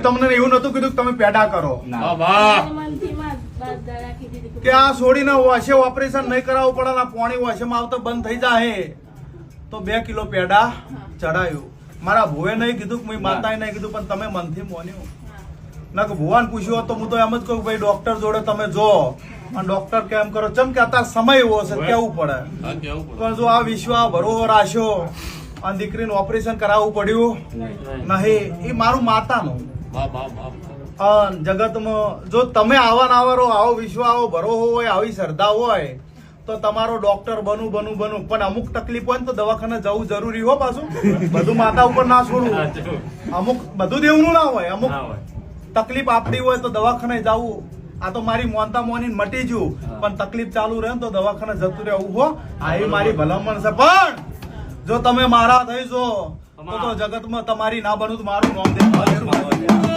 તમને એવું નતું કીધું કે તમે પેડા કરો કે આ છોડીને વાસે ઓપરેશન નહીં કરાવવું પડે ને પાણી વાસેમાં આવતો બંધ થઈ જાય તો 2 કિલો પેડા ચડાયું. મારા ભુએ નહીં કીધું, માતાએ નહીં કીધું, પણ તમે મનથી મોન્યું ના કે ભુવાને પૂછ્યું તો હું તો એમ જ કહું ભાઈ ડોક્ટર જોડે તમે જો અને ડોક્ટર કેમ કરો ચમ કે અત્યારે સમય એવો છે કેવું પડે. પણ જો આ વિશ્વાસ ભરોસો રાખ્યો અને દીકરીનું ઓપરેશન કરાવવું પડ્યું નહીં, એ મારું માતાનું જગતમાં જો તમે આવો વિશ્વાસ આવો ભરોસો હોય આવી શ્રદ્ધા હોય તો તમારો ડોક્ટર બનું પણ અમુક તકલીફ હોય ને તો દવાખાને જવું જરૂરી હો. પાછું બધું માતા ઉપર ના છોડવું, અમુક બધું દેવનું ના હોય, અમુક તકલીફ આપડી હોય તો દવાખાને જવું. આ તો મારી મોનતા મોની મટી ગયું પણ તકલીફ ચાલુ રહે ને તો દવાખાને જતું રહેવું હો. આ એ મારી ભલામણ છે. પણ જો તમે મારા થઈ જો તો જગતમાં તમારી ના બનવું તો મારું નામ દે.